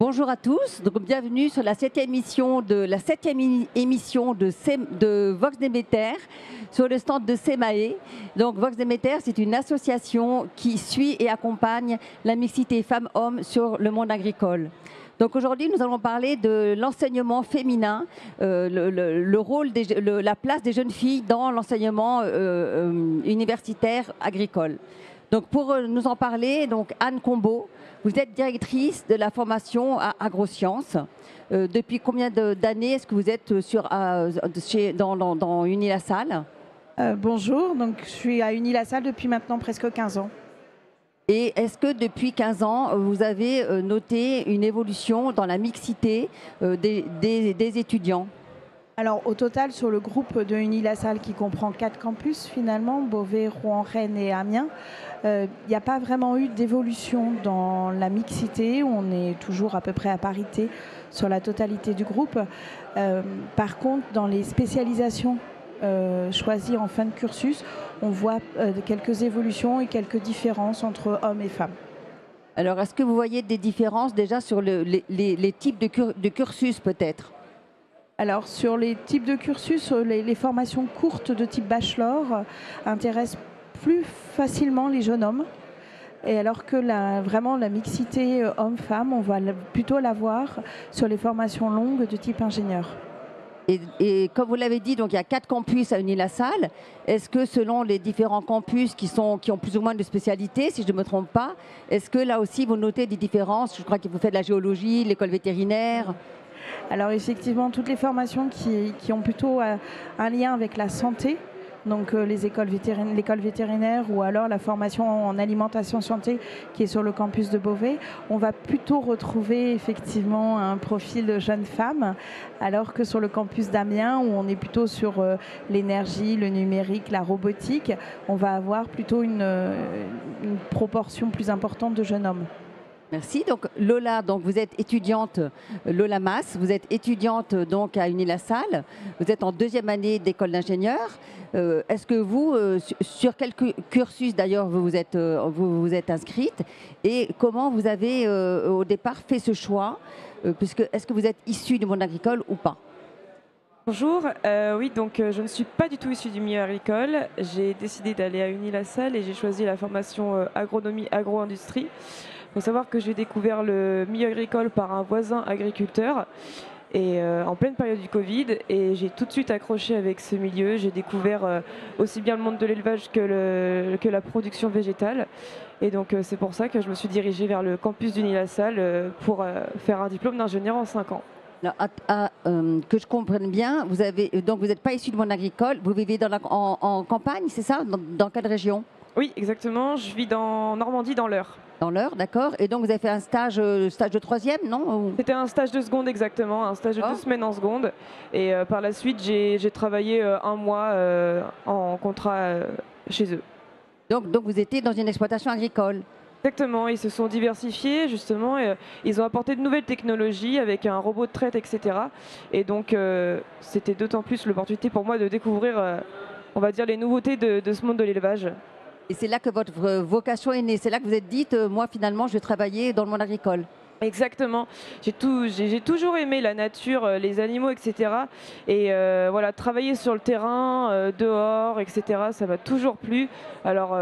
Bonjour à tous, donc bienvenue sur la émission de Vox Demeter sur le stand de SEMAE. Donc Vox Demeter, c'est une association qui suit et accompagne la mixité femmes-hommes sur le monde agricole. Donc aujourd'hui, nous allons parler de l'enseignement féminin, le rôle, la place des jeunes filles dans l'enseignement universitaire agricole. Donc pour nous en parler, donc Anne Combeau, vous êtes directrice de la formation à AgroSciences. Depuis combien d'années est-ce que vous êtes dans Unilassal? Bonjour, donc je suis à Unilassal depuis maintenant presque 15 ans. Et est-ce que depuis 15 ans, vous avez noté une évolution dans la mixité des étudiants? Alors au total, sur le groupe de Unilassal qui comprend 4 campus finalement, Beauvais, Rouen, Rennes et Amiens, il n'y a pas vraiment eu d'évolution dans la mixité. On est toujours à peu près à parité sur la totalité du groupe. Par contre, dans les spécialisations choisies en fin de cursus, on voit quelques évolutions et quelques différences entre hommes et femmes. Alors est-ce que vous voyez des différences déjà sur les types de cursus peut-être? Alors sur les types de cursus, les formations courtes de type bachelor intéressent plus facilement les jeunes hommes. Et alors que vraiment la mixité homme-femme, on va plutôt la voir sur les formations longues de type ingénieur. Et comme vous l'avez dit, donc il y a 4 campus à Unilassal. Est-ce que selon les différents campus qui ont plus ou moins de spécialités, si je ne me trompe pas, est-ce que là aussi vous notez des différences? Je crois que vous faites de la géologie, l'école vétérinaire. Alors effectivement, toutes les formations qui ont plutôt un lien avec la santé, donc l'école vétérinaire ou alors la formation en alimentation santé qui est sur le campus de Beauvais, on va plutôt retrouver effectivement un profil de jeune femme, alors que sur le campus d'Amiens, où on est plutôt sur l'énergie, le numérique, la robotique, on va avoir plutôt une proportion plus importante de jeunes hommes. Merci. Donc Lola, donc vous êtes étudiante, Lola Mas, vous êtes étudiante donc à Unilassal, vous êtes en 2e année d'école d'ingénieur. Est-ce que vous, sur quel cursus d'ailleurs vous vous êtes inscrite et comment vous avez au départ fait ce choix, puisque est-ce que vous êtes issue du monde agricole ou pas? Bonjour, oui, donc je ne suis pas du tout issue du milieu agricole. J'ai décidé d'aller à Unilassal et j'ai choisi la formation agronomie agro-industrie. Il faut savoir que j'ai découvert le milieu agricole par un voisin agriculteur et en pleine période du Covid, et j'ai tout de suite accroché avec ce milieu. J'ai découvert aussi bien le monde de l'élevage que la production végétale, et donc c'est pour ça que je me suis dirigée vers le campus d'Unilassal pour faire un diplôme d'ingénieur en 5 ans. Alors, que je comprenne bien, vous n'êtes pas issu du monde agricole, vous vivez en campagne, c'est ça? Dans quelle région? Oui, exactement, je vis en Normandie, dans l'Eure. Dans l'Eure, d'accord. Et donc vous avez fait un stage de 3e, non? C'était un stage de seconde exactement, un stage de 2 semaines en seconde. Et par la suite, j'ai travaillé 1 mois en contrat chez eux. Donc vous étiez dans une exploitation agricole? Exactement, ils se sont diversifiés justement, et ils ont apporté de nouvelles technologies avec un robot de traite, etc. Et donc c'était d'autant plus l'opportunité pour moi de découvrir, on va dire, les nouveautés de ce monde de l'élevage. Et c'est là que votre vocation est née, c'est là que vous êtes dites, moi finalement je vais travailler dans le monde agricole. Exactement, j'ai toujours aimé la nature, les animaux, etc. Et voilà, travailler sur le terrain, dehors, etc., ça m'a toujours plu. Alors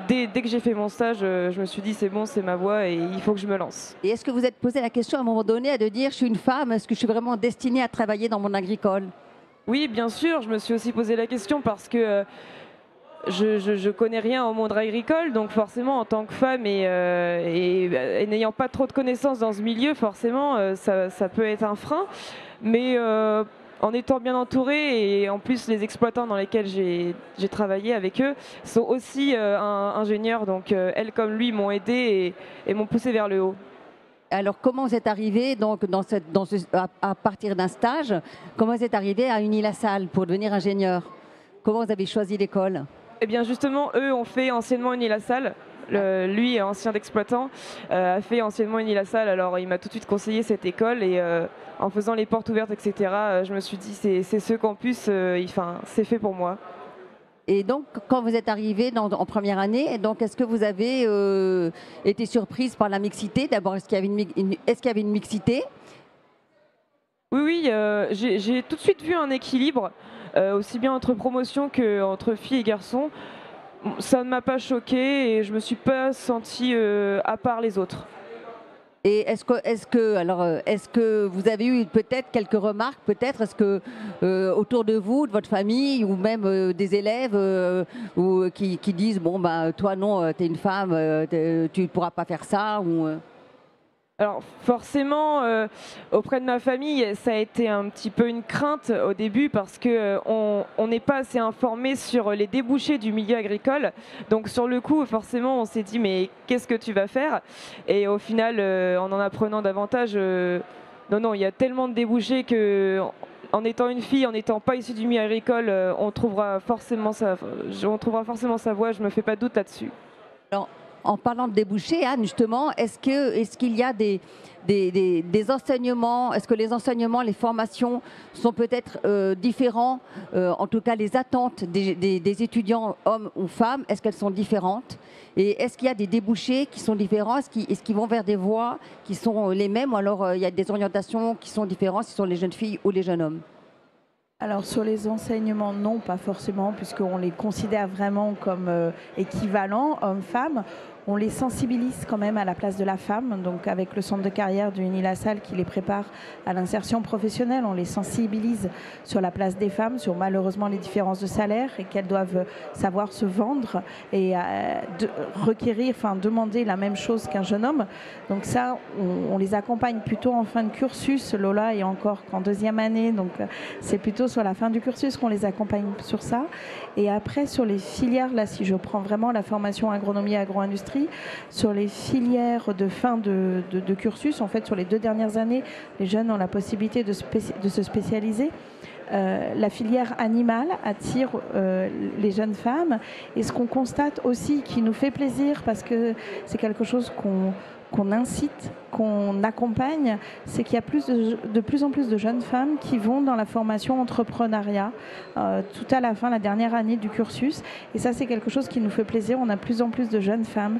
dès que j'ai fait mon stage, je me suis dit c'est bon, c'est ma voie et il faut que je me lance. Et est-ce que vous êtes posé la question à un moment donné de dire je suis une femme, est-ce que je suis vraiment destinée à travailler dans mon agricole? Oui, bien sûr, je me suis aussi posé la question parce que je connais rien au monde agricole, donc forcément en tant que femme et n'ayant pas trop de connaissances dans ce milieu, forcément ça peut être un frein. Mais en étant bien entourée, et en plus les exploitants dans lesquels j'ai travaillé avec eux sont aussi ingénieurs, donc elles comme lui m'ont aidé et m'ont poussé vers le haut. Alors comment vous êtes arrivé donc à partir d'un stage, comment vous êtes arrivé à Unilassal pour devenir ingénieur? Comment vous avez choisi l'école? Eh bien justement, eux ont fait anciennement Unilassal. Lui, ancien d'exploitant, a fait anciennement Unilassal. Alors il m'a tout de suite conseillé cette école et en faisant les portes ouvertes, etc., je me suis dit c'est ce campus, c'est fait pour moi. Et donc, quand vous êtes arrivé en première année, donc est-ce que vous avez été surprise par la mixité? D'abord, est-ce qu'il y avait une mixité? Oui, oui, j'ai tout de suite vu un équilibre, aussi bien entre promotion qu'entre filles et garçons. Ça ne m'a pas choquée et je me suis pas sentie à part les autres. Et est-ce que vous avez eu peut-être quelques remarques, peut-être, est-ce que autour de vous, de votre famille, ou même des élèves qui disent bon bah toi non, tu es une femme, tu ne pourras pas faire ça Alors forcément, auprès de ma famille, ça a été un petit peu une crainte au début parce qu'on n'est pas assez informé sur les débouchés du milieu agricole. Donc sur le coup, forcément, on s'est dit mais qu'est-ce que tu vas faire? Et au final, en apprenant davantage, non, il y a tellement de débouchés que en étant une fille, en n'étant pas issue du milieu agricole, on trouvera forcément sa voie, je ne me fais pas de doute là-dessus. Alors, en parlant de débouchés, Anne, justement, est-ce qu'il y a des enseignements, est-ce que les enseignements, les formations sont peut-être différents, en tout cas les attentes des étudiants, hommes ou femmes, est-ce qu'elles sont différentes? Et est-ce qu'il y a des débouchés qui sont différents? Est-ce qu'ils vont vers des voies qui sont les mêmes, ou alors il y a des orientations qui sont différentes, si ce sont les jeunes filles ou les jeunes hommes? Alors sur les enseignements, non, pas forcément, puisqu'on les considère vraiment comme équivalents, hommes-femmes. On les sensibilise quand même à la place de la femme, donc avec le centre de carrière du Uni-la-Salle qui les prépare à l'insertion professionnelle, on les sensibilise sur la place des femmes, sur malheureusement les différences de salaire et qu'elles doivent savoir se vendre et demander la même chose qu'un jeune homme. Donc ça, on les accompagne plutôt en fin de cursus. Lola est encore qu'en deuxième année, donc c'est plutôt sur la fin du cursus qu'on les accompagne sur ça. Et après, sur les filières, là, si je prends vraiment la formation agronomie et agro-industrie, sur les filières de fin de cursus, en fait, sur les 2 dernières années, les jeunes ont la possibilité de se spécialiser. La filière animale attire les jeunes femmes. Et ce qu'on constate aussi, qui nous fait plaisir, parce que c'est quelque chose qu'on incite, qu'on accompagne, c'est qu'il y a de plus en plus de jeunes femmes qui vont dans la formation entrepreneuriat tout à la fin, la dernière année du cursus. Et ça, c'est quelque chose qui nous fait plaisir. On a de plus en plus de jeunes femmes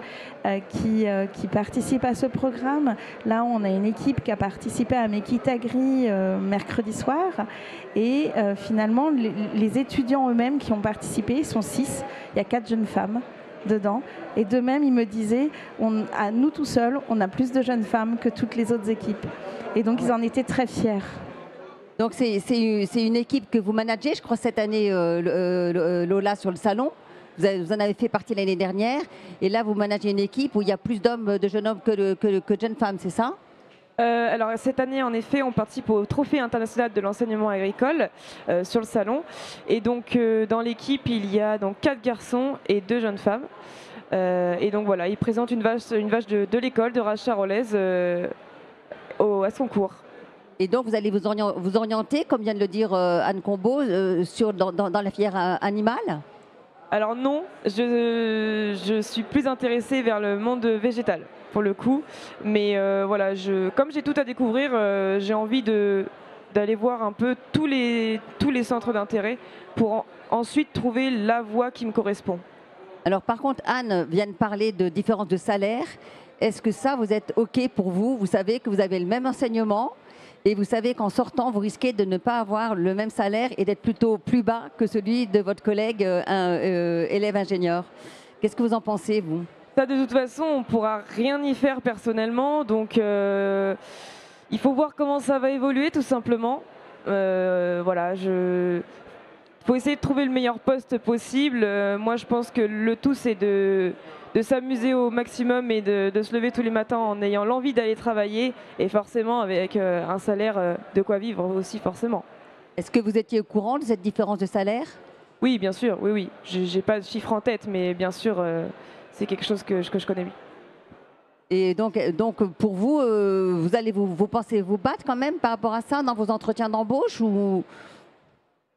qui participent à ce programme. Là, on a une équipe qui a participé à Mekitagri mercredi soir. Et finalement, les étudiants eux-mêmes qui ont participé sont 6. Il y a 4 jeunes femmes dedans. Et de même, il me disait, à nous tout seuls, on a plus de jeunes femmes que toutes les autres équipes. Et donc, ils en étaient très fiers. Donc, c'est une équipe que vous managez, je crois, cette année, Lola, sur le salon. Vous en avez fait partie l'année dernière. Et là, vous managez une équipe où il y a plus de jeunes hommes que de jeunes femmes, c'est ça? Alors cette année, en effet, on participe au Trophée international de l'enseignement agricole sur le salon. Et donc dans l'équipe, il y a donc 4 garçons et 2 jeunes femmes. Et donc voilà, ils présentent une vache de l'école de Rache-Charolaise à son cours. Et donc vous allez vous orienter, comme vient de le dire Anne Combeau, dans la filière animale? Alors non, je suis plus intéressée vers le monde végétal, pour le coup. Mais voilà, comme j'ai tout à découvrir, j'ai envie d'aller voir un peu tous les centres d'intérêt pour ensuite trouver la voie qui me correspond. Alors par contre, Anne vient de parler de différence de salaire. Est-ce que ça, vous êtes OK pour vous? Vous savez que vous avez le même enseignement et vous savez qu'en sortant, vous risquez de ne pas avoir le même salaire et d'être plutôt plus bas que celui de votre collègue élève ingénieur. Qu'est-ce que vous en pensez, vous? Ça, de toute façon, on ne pourra rien y faire personnellement. Donc, il faut voir comment ça va évoluer, tout simplement. Voilà, faut essayer de trouver le meilleur poste possible. Moi, je pense que le tout, c'est de s'amuser au maximum et de se lever tous les matins en ayant l'envie d'aller travailler et forcément avec un salaire de quoi vivre aussi, forcément. Est-ce que vous étiez au courant de cette différence de salaire? Oui, bien sûr, oui. Je n'ai pas de chiffre en tête, mais bien sûr, c'est quelque chose que je connais, oui. Et donc pour vous, vous allez vous pensez vous battre quand même par rapport à ça dans vos entretiens d'embauche ou...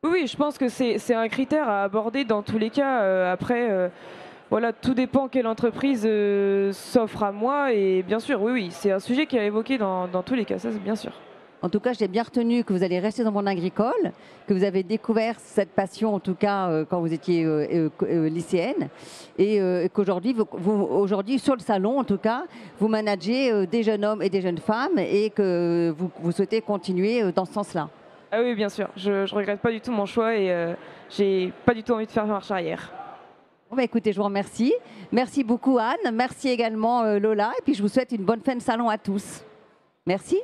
Oui, je pense que c'est un critère à aborder dans tous les cas. Après, voilà, tout dépend quelle entreprise s'offre à moi. Et bien sûr, oui, c'est un sujet qui est évoqué dans tous les cas, ça c'est bien sûr. En tout cas, j'ai bien retenu que vous allez rester dans le monde agricole, que vous avez découvert cette passion, en tout cas, quand vous étiez lycéenne, et qu'aujourd'hui, aujourd'hui, sur le salon, en tout cas, vous managez des jeunes hommes et des jeunes femmes et que vous souhaitez continuer dans ce sens-là. Ah oui, bien sûr. Je ne regrette pas du tout mon choix et j'ai pas du tout envie de faire marche arrière. Bon, bah, écoutez, je vous remercie. Merci beaucoup, Anne. Merci également, Lola. Et puis, je vous souhaite une bonne fin de salon à tous. Merci.